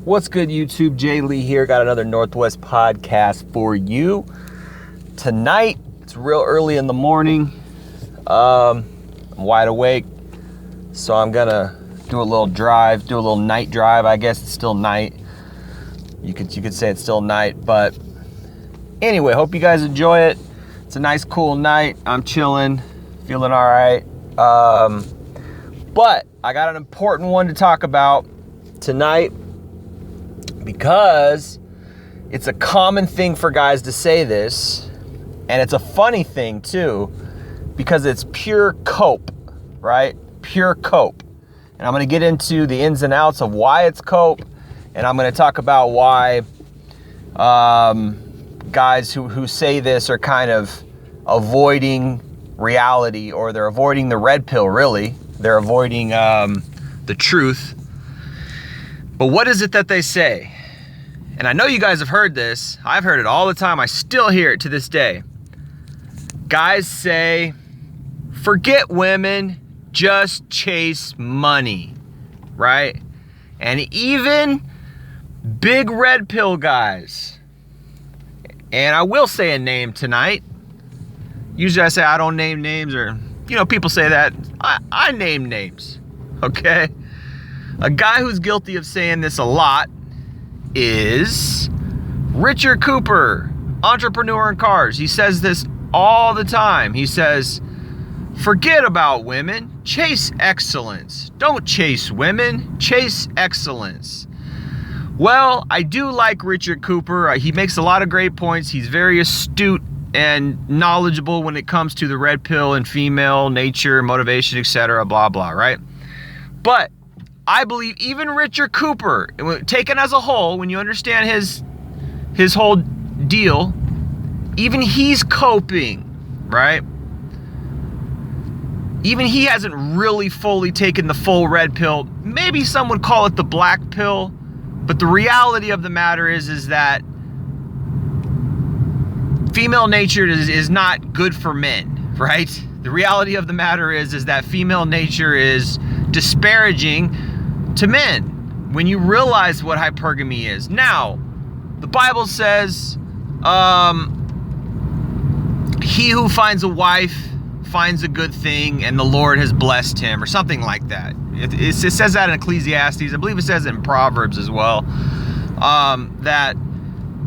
What's good, YouTube? Jay Lee here. Got another Northwest podcast for you tonight. It's real early in the morning. I'm wide awake, so I'm gonna do a little drive, do a little night drive. I guess it's still night. You could say it's still night, but anyway, hope you guys enjoy it. It's a nice, cool night. I'm chilling, feeling all right. But I got an important one to talk about tonight, because it's a common thing for guys to say this, and it's a funny thing too, because it's pure cope, right? Pure cope. And I'm going to get into the ins and outs of why it's cope, and I'm going to talk about why guys who say this are kind of avoiding reality, or they're avoiding the red pill, really. They're avoiding the truth. But what is it that they say? And I know you guys have heard this. I've heard it all the time. I still hear it to this day. Guys say, forget women, just chase money, right? And even big red pill guys. And I will say a name tonight. Usually I say I don't name names, or, people say that. I name names, okay? A guy who's guilty of saying this a lot is Richard Cooper, entrepreneur in cars. He says this all the time. He says, forget about women, chase excellence. Don't chase women, chase excellence. Well, I do like Richard Cooper. He makes a lot of great points. He's very astute and knowledgeable when it comes to the red pill and female nature, motivation, etc., blah, blah, right? But I believe even Richard Cooper, taken as a whole, when you understand his whole deal, even he's coping, right? Even he hasn't really fully taken the full red pill. Maybe some would call it the black pill, but the reality of the matter is that female nature is not good for men, right? The reality of the matter is that female nature is disparaging to men when you realize what hypergamy is. Now, the Bible says, he who finds a wife finds a good thing, and the Lord has blessed him, or something like that. It says that in Ecclesiastes. I believe it says it in Proverbs as well. That,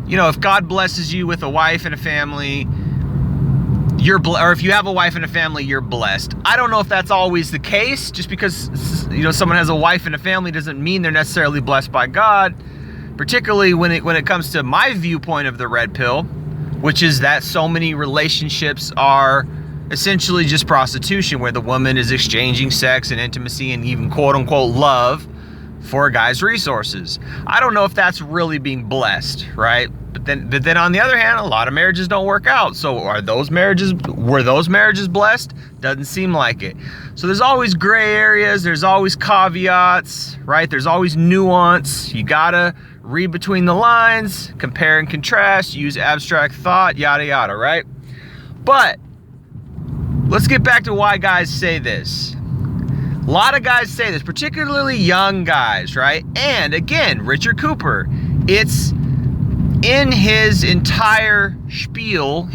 if God blesses you with a wife and a family, or if you have a wife and a family, you're blessed. I don't know if that's always the case. Just because someone has a wife and a family doesn't mean they're necessarily blessed by God. Particularly when it comes to my viewpoint of the red pill, which is that so many relationships are essentially just prostitution, where the woman is exchanging sex and intimacy and even quote unquote love for a guy's resources. I don't know if that's really being blessed, right? But then on the other hand, a lot of marriages don't work out. So were those marriages blessed? Doesn't seem like it. So there's always gray areas, there's always caveats, right? There's always nuance. You gotta read between the lines, compare and contrast, use abstract thought, yada yada, right? But let's get back to why guys say this. A lot of guys say this, particularly young guys, right? And again, Richard Cooper, it's in his entire spiel,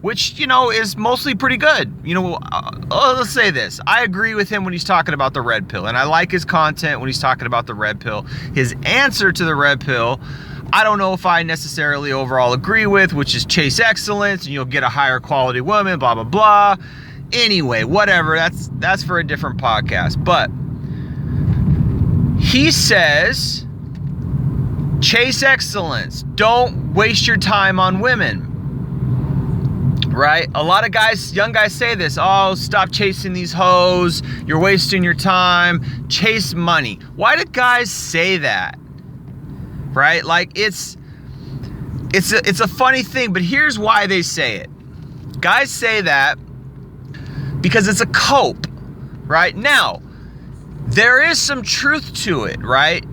which, is mostly pretty good. Let's say this. I agree with him when he's talking about the red pill, and I like his content when he's talking about the red pill. His answer to the red pill, I don't know if I necessarily overall agree with, which is chase excellence, and you'll get a higher quality woman, blah, blah, blah. Anyway, whatever, that's for a different podcast. But he says, chase excellence. Don't waste your time on women, right? A lot of young guys say this. Oh, stop chasing these hoes. You're wasting your time. Chase money. Why do guys say that? Right? Like, it's a funny thing, but here's why they say it. Guys say that because it's a cope, right? Now, there is some truth to it, right?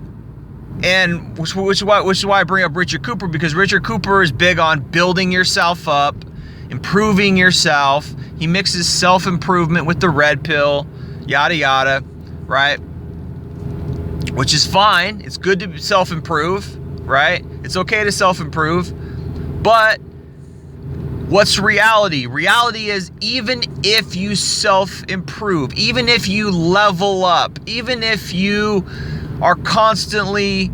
And which is why I bring up Richard Cooper, because Richard Cooper is big on building yourself up, improving yourself. He mixes self-improvement with the red pill, yada yada, right? which is fine. It's good to self-improve, right? It's okay to self-improve. But what's reality? Reality is, even if you self-improve, even if you level up, even if you are constantly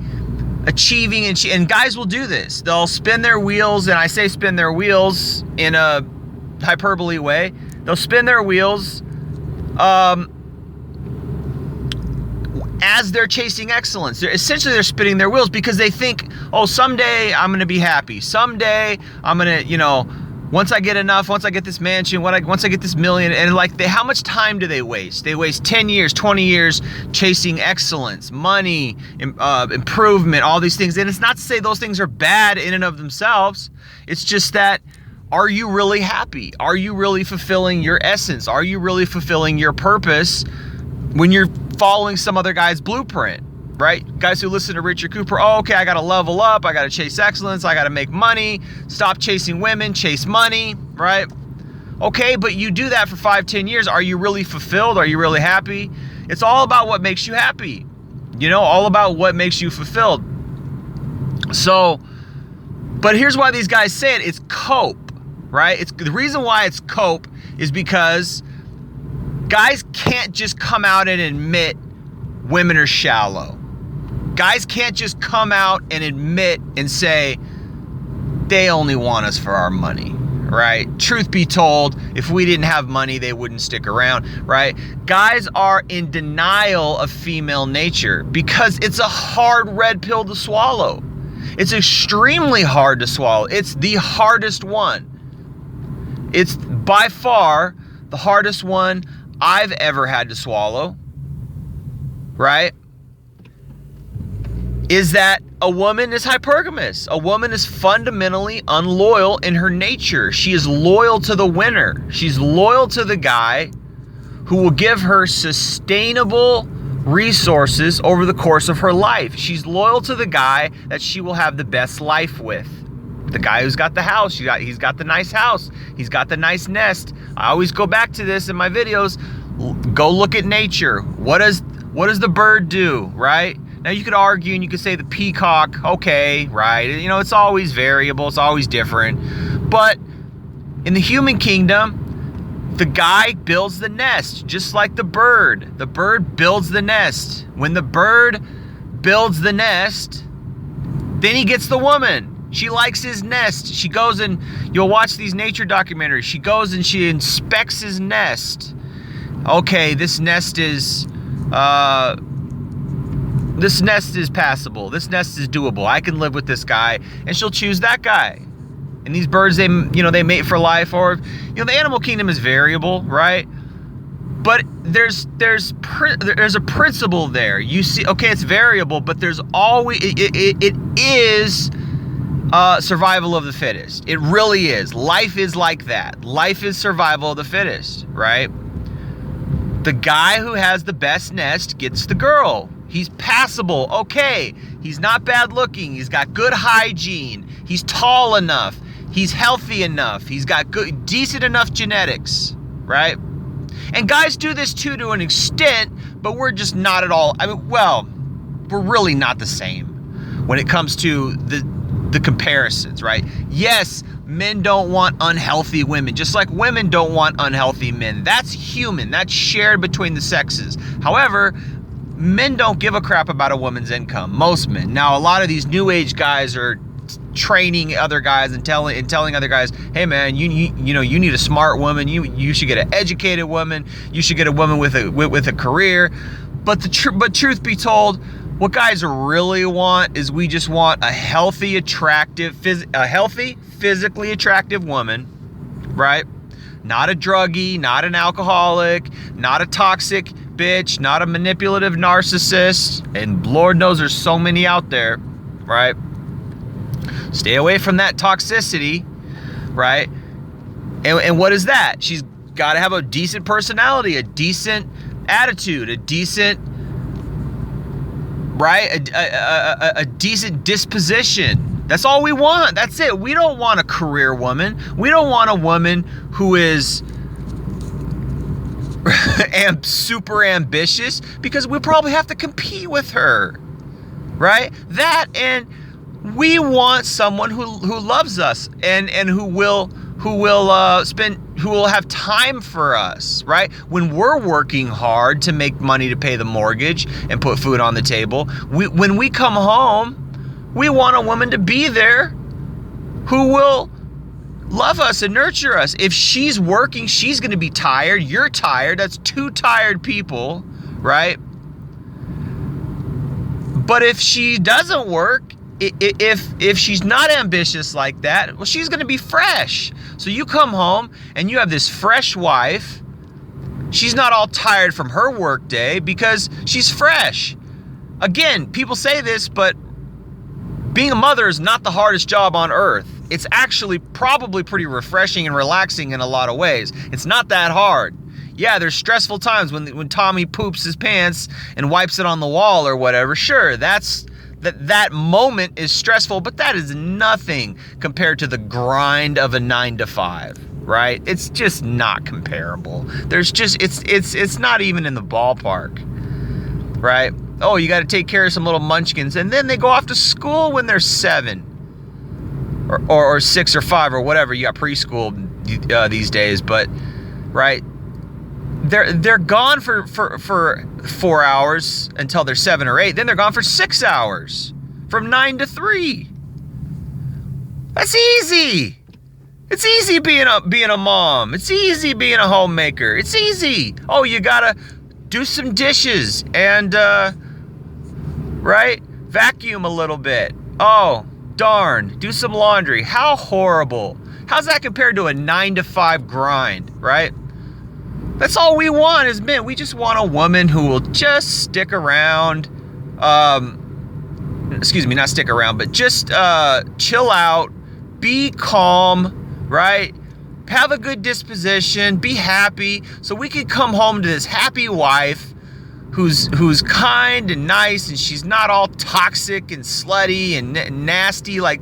achieving, and guys will do this. They'll spin their wheels, and I say spin their wheels in a hyperbole way. They'll spin their wheels as they're chasing excellence. They're spinning their wheels because they think, oh, someday I'm going to be happy. Someday I'm going to, once I get enough, once I get this mansion, once I get this million, and how much time do they waste? They waste 10 years, 20 years chasing excellence, money, improvement, all these things. And it's not to say those things are bad in and of themselves. It's just that, are you really happy? Are you really fulfilling your essence? Are you really fulfilling your purpose when you're following some other guy's blueprint, right? Guys who listen to Richard Cooper, oh, okay, I got to level up. I got to chase excellence. I got to make money. Stop chasing women, chase money, right? Okay, but you do that for 5-10 years. Are you really fulfilled? Are you really happy? It's all about what makes you happy. All about what makes you fulfilled. So, but here's why these guys say it. It's cope, right? The reason why it's cope is because guys can't just come out and admit women are shallow. Guys can't just come out and admit and say they only want us for our money, right? Truth be told, if we didn't have money, they wouldn't stick around, right? Guys are in denial of female nature because it's a hard red pill to swallow. It's extremely hard to swallow. It's the hardest one. It's by far the hardest one I've ever had to swallow, right? Is that a woman is hypergamous. A woman is fundamentally unloyal in her nature. She is loyal to the winner. She's loyal to the guy who will give her sustainable resources over the course of her life. She's loyal to the guy that she will have the best life with. The guy who's got the house, he's got the nice house, he's got the nice nest. I always go back to this in my videos. Go look at nature. What does the bird do, right? Now you could argue and you could say the peacock, okay, right? It's always variable, it's always different. But in the human kingdom, the guy builds the nest, just like the bird. The bird builds the nest. When the bird builds the nest, then he gets the woman. She likes his nest. She goes and, you'll watch these nature documentaries. She goes and she inspects his nest. Okay, this nest is passable. This nest is doable. I can live with this guy, and she'll choose that guy. And these birds, they mate for life. Or, the animal kingdom is variable, right? But there's a principle there. You see, okay, it's variable, but there's always it is survival of the fittest. It really is. Life is like that. Life is survival of the fittest, right? The guy who has the best nest gets the girl. He's passable. Okay. He's not bad looking. He's got good hygiene. He's tall enough. He's healthy enough. He's got good, decent enough genetics, right? And guys do this too to an extent, but we're just not at all. We're really not the same when it comes to the comparisons, right? Yes, men don't want unhealthy women, just like women don't want unhealthy men. That's human. That's shared between the sexes. However, men don't give a crap about a woman's income. Most men. Now, a lot of these new age guys are training other guys and telling other guys, hey man, you need a smart woman. You should get an educated woman. You should get a woman with a career. But truth be told, what guys really want is we just want a healthy, physically attractive woman, right? Not a druggie, not an alcoholic, not a toxic bitch, not a manipulative narcissist. And Lord knows there's so many out there, right? Stay away from that toxicity, right? And what is that? She's got to have a decent personality, a decent attitude, a decent, right? A decent disposition. That's all we want. That's it. We don't want a career woman. We don't want a woman who am super ambitious because we probably have to compete with her, right? That, and we want someone who loves us and who will have time for us, right? When we're working hard to make money to pay the mortgage and put food on the table, when we come home, we want a woman to be there who will love us and nurture us. If she's working, she's going to be tired. You're tired. That's two tired people, right? But if she doesn't work, if she's not ambitious like that, well, she's going to be fresh. So you come home and you have this fresh wife. She's not all tired from her work day because she's fresh. Again, people say this, but being a mother is not the hardest job on earth. It's actually probably pretty refreshing and relaxing in a lot of ways. It's not that hard. Yeah, there's stressful times when Tommy poops his pants and wipes it on the wall or whatever. Sure, that moment is stressful, but that is nothing compared to the grind of a 9 to 5, right? It's just not comparable. It's not even in the ballpark, right? Oh, you got to take care of some little munchkins, and then they go off to school when they're 7 or 6 or 5 or whatever. You got preschool these days, but right, they're gone for 4 hours until they're 7 or 8. Then they're gone for 6 hours from 9 to 3. That's easy. It's easy being a mom. It's easy being a homemaker. It's easy. Oh, you gotta do some dishes and right, vacuum a little bit. Oh, darn, do some laundry. How horrible. How's that compared to a 9 to 5 grind, right? That's all we want as men. We just want a woman who will just stick around. Not stick around, but just chill out, be calm, right? Have a good disposition, be happy, so we can come home to this happy wife who's kind and nice, and she's not all toxic and slutty and nasty. Like,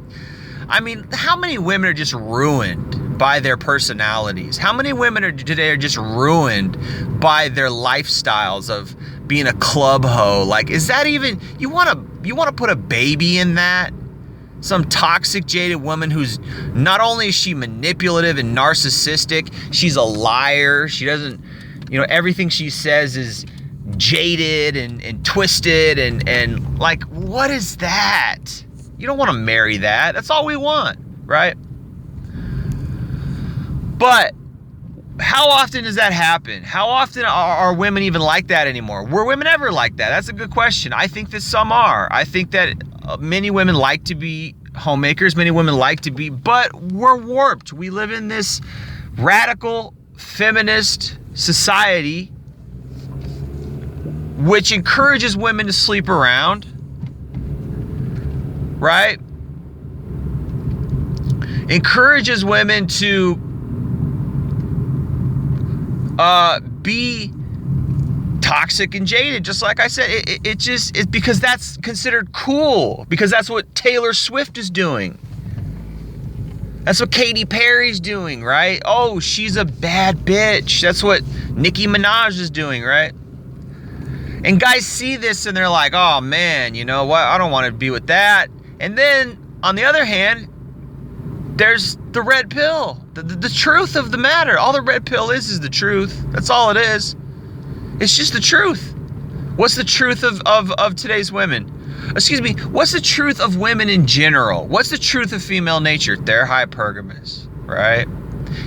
I mean, how many women are just ruined by their personalities? How many women today are just ruined by their lifestyles of being a club hoe? Like, is that even, you want to put a baby in that? Some toxic, jaded woman who's, not only is she manipulative and narcissistic, she's a liar. She doesn't, everything she says is jaded and twisted and like, what is that? You don't want to marry that. That's all we want, right? But how often does that happen? How often are women even like that anymore? Were women ever like that? That's a good question. I think that some are. I think that many women like to be homemakers. Many women like to be, but we're warped. We live in this radical feminist society which encourages women to sleep around, right? Encourages women to be toxic and jaded, just like I said. It's because that's considered cool, because that's what Taylor Swift is doing. That's what Katy Perry's doing, right? Oh, she's a bad bitch. That's what Nicki Minaj is doing, right? And guys see this and they're like, oh man, you know what? I don't want to be with that. And then on the other hand, there's the red pill, the truth of the matter. All the red pill is the truth. That's all it is. It's just the truth. What's the truth of today's women? Excuse me, what's the truth of women in general? What's the truth of female nature? They're hypergamous, right?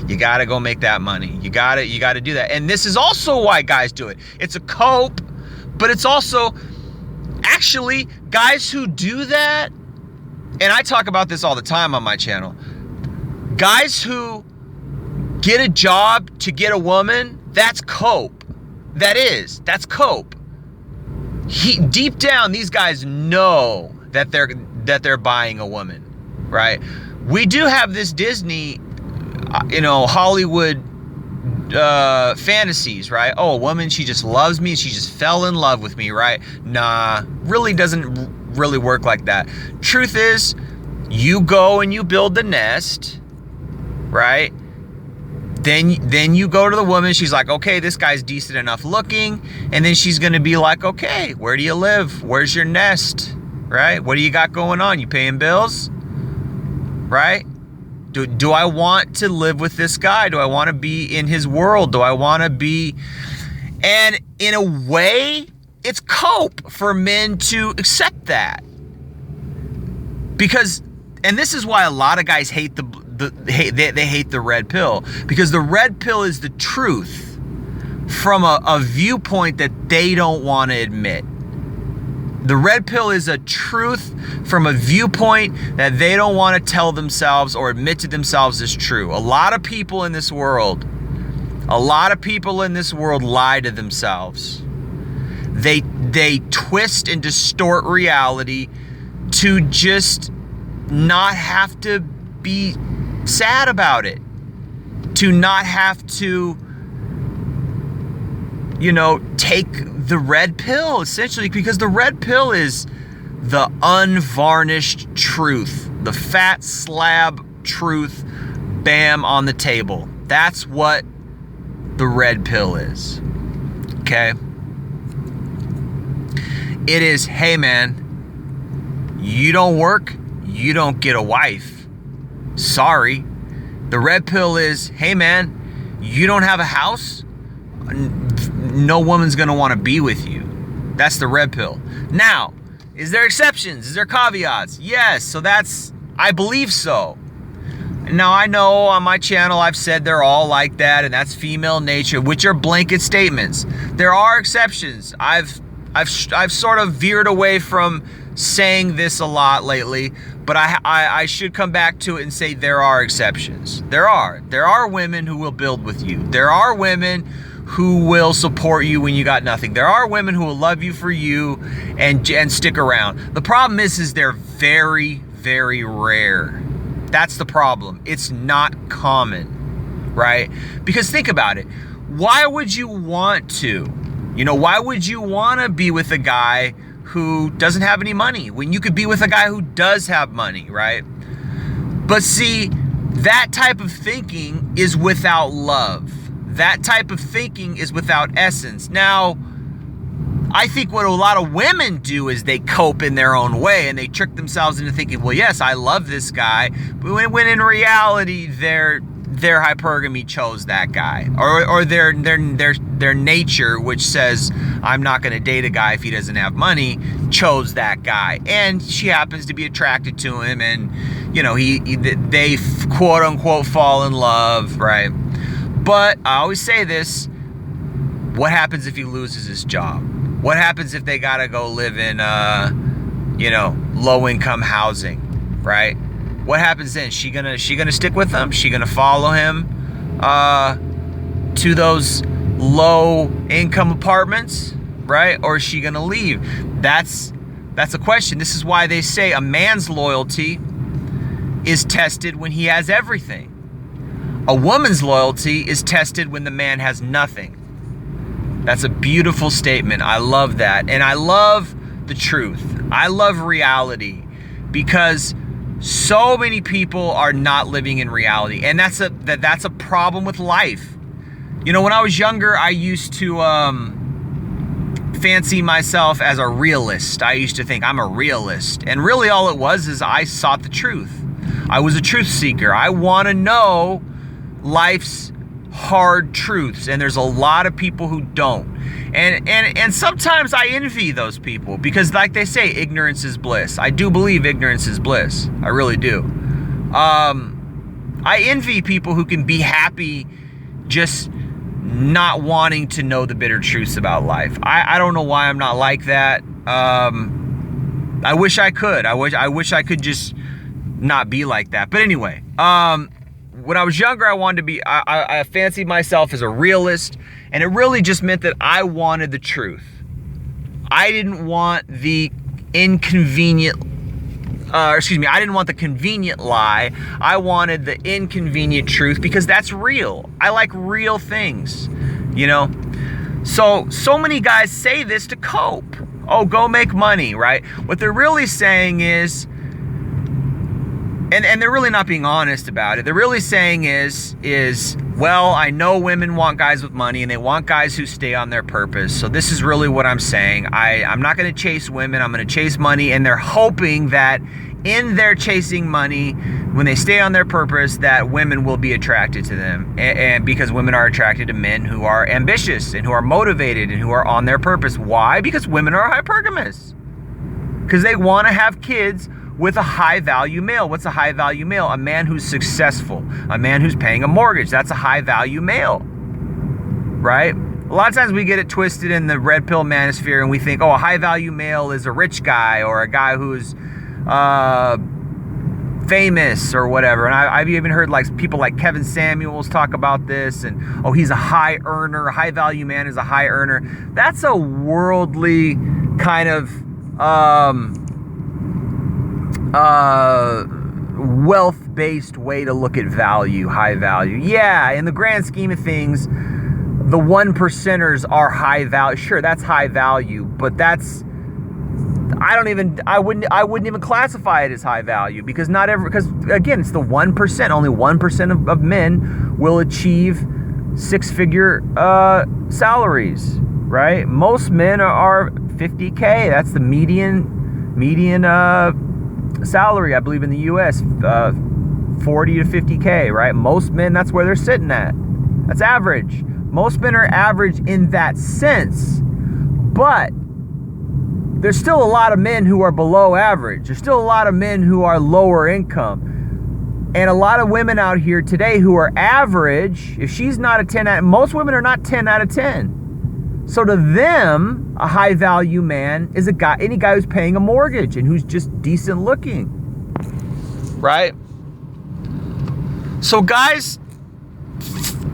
You gotta go make that money. You gotta do that. And this is also why guys do it. It's a cope, but it's also actually guys who do that, and I talk about this all the time on my channel. Guys who get a job to get a woman, that's cope. That's cope. Deep down, these guys know that they're buying a woman, right? We do have this Disney, Hollywood fantasies, right? Oh, a woman, she just loves me, she just fell in love with me, right? Nah, really doesn't really work like that. Truth is, you go and you build the nest, right? then you go to the woman. She's like, okay, this guy's decent enough looking. And then she's going to be like, okay, where do you live? Where's your nest? Right? What do you got going on? You paying bills? Right? Do I want to live with this guy? Do I want to be in his world? Do I want to be... And in a way, it's cope for men to accept that. Because, and this is why a lot of guys hate they hate the red pill, because the red pill is the truth from a viewpoint that they don't want to admit. The red pill is a truth from a viewpoint that they don't want to tell themselves or admit to themselves is true. A lot of people in this world lie to themselves. They twist and distort reality to just not have to be sad about it, to not have to, take the red pill, essentially, because the red pill is the unvarnished truth, the fat slab truth, bam, on the table. That's what the red pill is. Okay? It is, hey man, you don't work, you don't get a wife. Sorry. The red pill is, hey man, you don't have a house, no woman's gonna want to be with you. That's the red pill. Now, is there exceptions? Is there caveats? Yes, so I believe so. Now, I know on my channel I've said they're all like that, and that's female nature, which are blanket statements. There are exceptions. I've sort of veered away from saying this a lot lately, but I should come back to it and say there are exceptions. There are women who will build with you. There are women who will support you when you got nothing. There are women who will love you for you and stick around. The problem is they're very, very rare. That's the problem. It's not common, right? Because think about it. Why would you want to? Why would you want to be with a guy who doesn't have any money when you could be with a guy who does have money, right? But see, that type of thinking is without love. That type of thinking is without essence. Now, I think what a lot of women do is they cope in their own way and they trick themselves into thinking, well, yes, I love this guy, but when in reality, their hypergamy chose that guy, or their nature, which says I'm not going to date a guy if he doesn't have money, chose that guy, and she happens to be attracted to him, and they quote unquote fall in love, right? But I always say this: what happens if he loses his job? What happens if they gotta go live in low income housing, right? What happens then? She gonna stick with him? She gonna follow him to those low income apartments, right? Or is she gonna leave? That's a question. This is why they say a man's loyalty is tested when he has everything. A woman's loyalty is tested when the man has nothing. That's a beautiful statement. I love that. And I love the truth. I love reality, because so many people are not living in reality. And that's a problem with life. When I was younger, I used to fancy myself as a realist. I used to think I'm a realist. And really all it was is I sought the truth. I was a truth seeker. I want to know life's hard truths, and there's a lot of people who don't, and sometimes I envy those people, because like they say, ignorance is bliss. I do believe ignorance is bliss. I really do. I envy people who can be happy just not wanting to know the bitter truths about life. I don't know why I'm not like that. I wish I could. I wish I could just not be like that. But anyway, when I was younger, I wanted to be, I fancied myself as a realist, and it really just meant that I wanted the truth. I didn't want the inconvenient, I didn't want the convenient lie. I wanted the inconvenient truth, because that's real. I like real things, So many guys say this to cope. Oh, go make money, right? What they're really saying is, And they're really not being honest about it. They're really saying is, well, I know women want guys with money and they want guys who stay on their purpose. So this is really what I'm saying. I'm not going to chase women. I'm going to chase money. And they're hoping that in their chasing money, when they stay on their purpose, that women will be attracted to them. And because women are attracted to men who are ambitious and who are motivated and who are on their purpose. Why? Because women are hypergamous. Because they want to have kids with a high value male. What's a high value male? A man who's successful, a man who's paying a mortgage. That's a high value male, right? A lot of times we get it twisted in the red pill manosphere and we think, oh, a high value male is a rich guy or a guy who's famous or whatever. And I've even heard like people like Kevin Samuels talk about this, and oh, he's a high earner. A high value man is a high earner. That's a worldly kind of wealth-based way to look at value, high value. Yeah, in the grand scheme of things, the 1%ers are high value. Sure, that's high value, but that's I wouldn't even classify it as high value because again, it's the 1%. Only 1% of men will achieve six-figure salaries, right? Most men are 50K. That's the median salary, I believe, in the U.S. 40 to 50K, right? Most men, that's where they're sitting at. That's average. Most men are average in that sense, but there's still a lot of men who are below average. There's still a lot of men who are lower income. And a lot of women out here today who are average, if she's not a 10 most women are not 10 out of 10. So to them, a high value man is any guy who's paying a mortgage and who's just decent looking. Right? So guys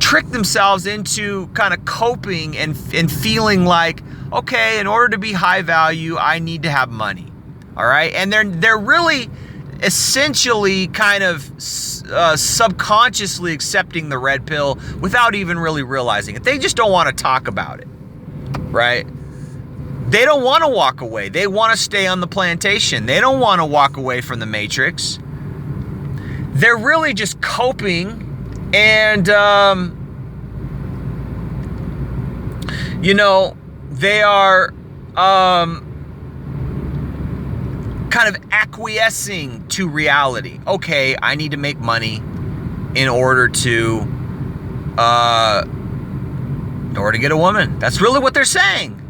trick themselves into kind of coping and feeling like, okay, in order to be high value, I need to have money. All right? And they're really essentially kind of subconsciously accepting the red pill without even really realizing it. They just don't want to talk about it. Right? They don't want to walk away. They want to stay on the plantation. They don't want to walk away from the matrix. They're really just coping and, they are kind of acquiescing to reality. Okay, I need to make money in order to get a woman. That's really what they're saying.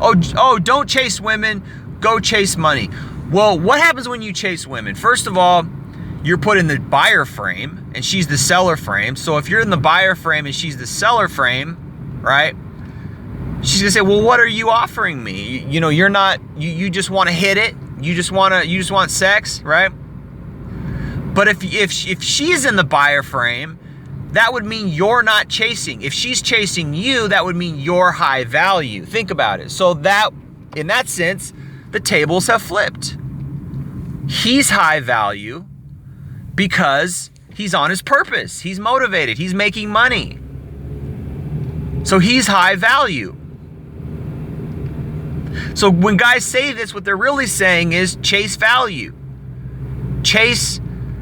Oh, don't chase women, go chase money. Well, what happens when you chase women? First of all, you're put in the buyer frame and she's the seller frame. So if you're in the buyer frame and she's the seller frame, right? She's gonna say, well, what are you offering me? You're not, you just want to hit it. You just want sex, right? But if she's in the buyer frame, that would mean you're not chasing. If she's chasing you, that would mean you're high value. Think about it. So that, in that sense, the tables have flipped. He's high value because he's on his purpose. He's motivated. He's making money. So he's high value. So when guys say this, what they're really saying is chase value. Chase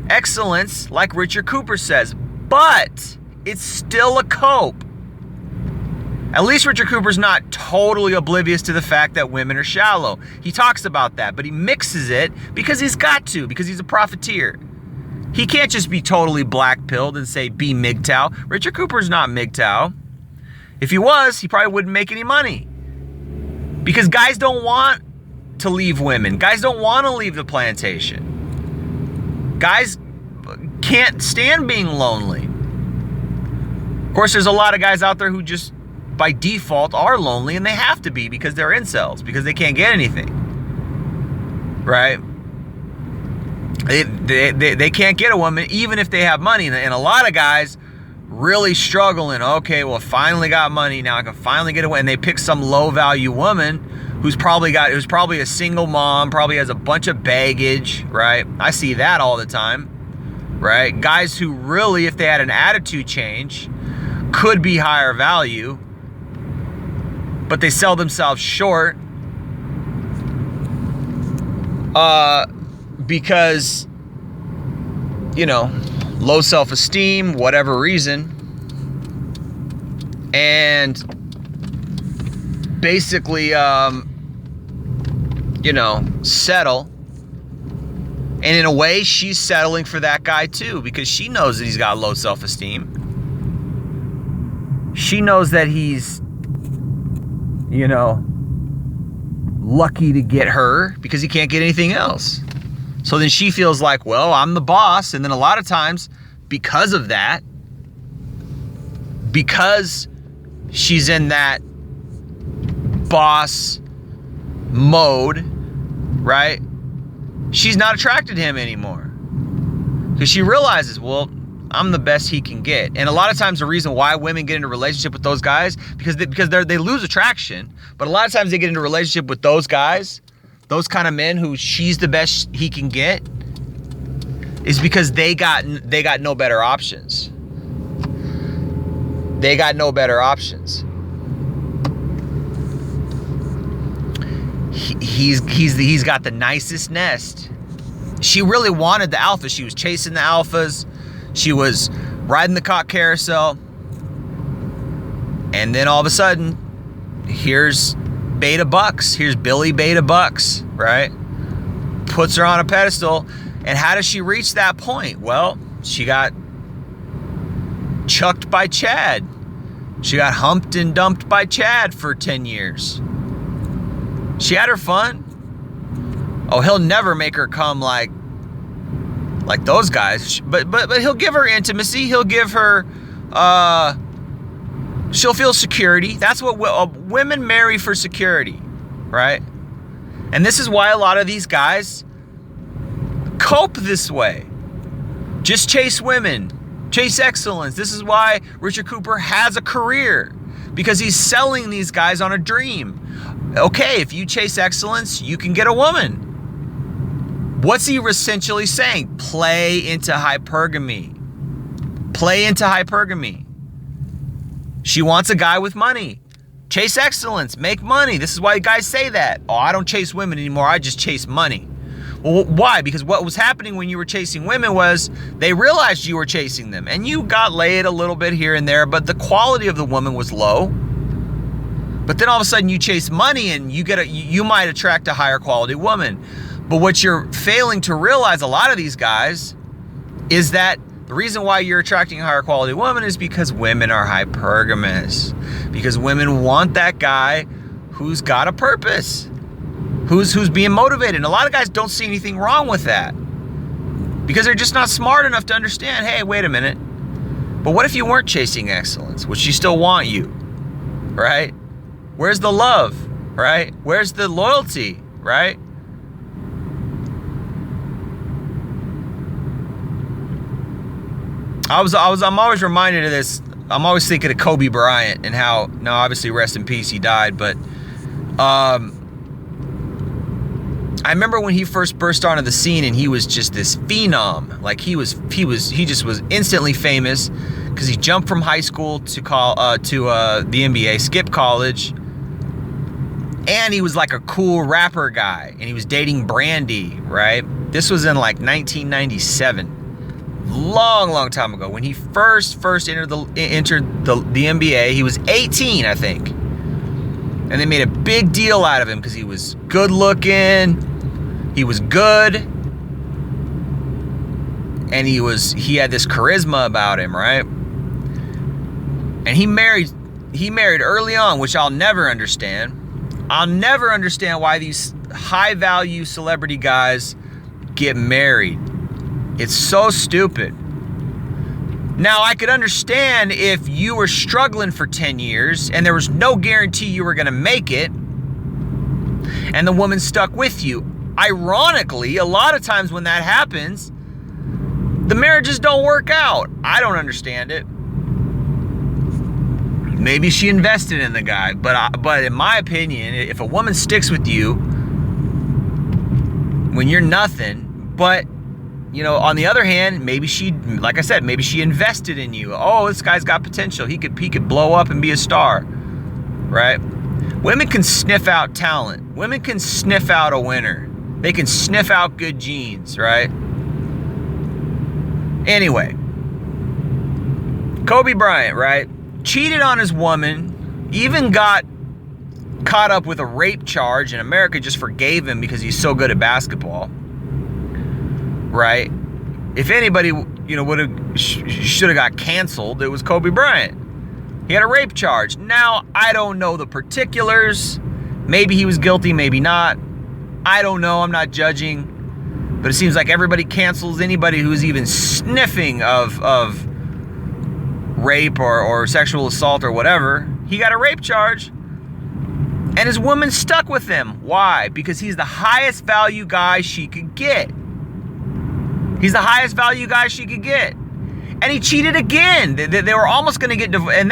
excellence, like Richard Cooper says. But it's still a cope. At least Richard Cooper's not totally oblivious to the fact that women are shallow. He talks about that, but he mixes it because he's got to, because he's a profiteer. He can't just be totally black-pilled and say, be MGTOW. Richard Cooper's not MGTOW. If he was, he probably wouldn't make any money. Because guys don't want to leave women. Guys don't want to leave the plantation. Guys can't stand being lonely. Of course, there's a lot of guys out there who just by default are lonely, and they have to be because they're incels, because they can't get anything. Right? They can't get a woman even if they have money. And a lot of guys really struggling. Okay, well, finally got money. Now I can finally get away. And they pick some low value woman who's probably a single mom, probably has a bunch of baggage, right? I see that all the time, right? Guys who really, if they had an attitude change, could be higher value, but they sell themselves short because you know, low self-esteem, whatever reason, and basically, you know, settle. And in a way, she's settling for that guy too, because she knows that he's got low self-esteem. She knows that he's, you know, lucky to get her because he can't get anything else. So then she feels like, well, I'm the boss. And then a lot of times, because of that, because she's in that boss mode, right? She's not attracted to him anymore because she realizes, well, I'm the best he can get. And a lot of times the reason why women get into a relationship with those guys, because they lose attraction, but a lot of times they get into a relationship with those guys, those kind of men who she's the best he can get, is because they got no better options. They got no better options. He's got the nicest nest. She really wanted the alpha. She was chasing the alphas. She was riding the cock carousel. And then all of a sudden, here's Beta Bucks. Here's Billy Beta Bucks, right? Puts her on a pedestal. And how does she reach that point? Well, she got chucked by Chad. She got humped and dumped by Chad for 10 years. She had her fun. Oh, he'll never make her come like those guys. But he'll give her intimacy. He'll give her, she'll feel security. That's what women marry, for security, right? And this is why a lot of these guys cope this way. Just chase women. Chase excellence. This is why Richard Cooper has a career, because he's selling these guys on a dream. Okay, if you chase excellence, you can get a woman. What's he essentially saying? Play into hypergamy. Play into hypergamy. She wants a guy with money. Chase excellence. Make money. This is why guys say that. Oh, I don't chase women anymore. I just chase money. Well, why? Because what was happening when you were chasing women was they realized you were chasing them. And you got laid a little bit here and there, but the quality of the woman was low. But then all of a sudden you chase money and you might attract a higher quality woman. But what you're failing to realize, a lot of these guys, is that the reason why you're attracting a higher quality woman is because women are hypergamous. Because women want that guy who's got a purpose, who's being motivated. And a lot of guys don't see anything wrong with that, because they're just not smart enough to understand, hey, wait a minute. But what if you weren't chasing excellence? Would she still want you, right? Where's the love, right? Where's the loyalty, right? I'm always reminded of this. I'm always thinking of Kobe Bryant and how, now obviously rest in peace, he died, but I remember when he first burst onto the scene and he was just this phenom. Like he just was instantly famous because he jumped from high school to the NBA, skipped college. And he was like a cool rapper guy, and he was dating Brandy, right? This was in like 1997, long time ago, when he first entered the NBA. He was 18, I think, and they made a big deal out of him because he was good looking, he was good, and he had this charisma about him, right? And he married early on, which I'll never understand. I'll never understand why these high-value celebrity guys get married. It's so stupid. Now, I could understand if you were struggling for 10 years and there was no guarantee you were going to make it, and the woman stuck with you. Ironically, a lot of times when that happens, the marriages don't work out. I don't understand it. Maybe she invested in the guy, but in my opinion, if a woman sticks with you when you're nothing, but you know, on the other hand, maybe she, like I said, maybe she invested in you. Oh, this guy's got potential. He could blow up and be a star, right? Women can sniff out talent. Women can sniff out a winner. They can sniff out good genes, right? Anyway, Kobe Bryant, right? Cheated on his woman, even got caught up with a rape charge, and America just forgave him because he's so good at basketball, right? If anybody, should have got canceled, it was Kobe Bryant. He had a rape charge. Now, I don't know the particulars. Maybe he was guilty, maybe not. I don't know. I'm not judging. But it seems like everybody cancels anybody who's even sniffing of rape or sexual assault or whatever. He got a rape charge. And his woman stuck with him. Why? Because he's the highest value guy she could get. He's the highest value guy she could get. And he cheated again. They were almost going to get divorced. And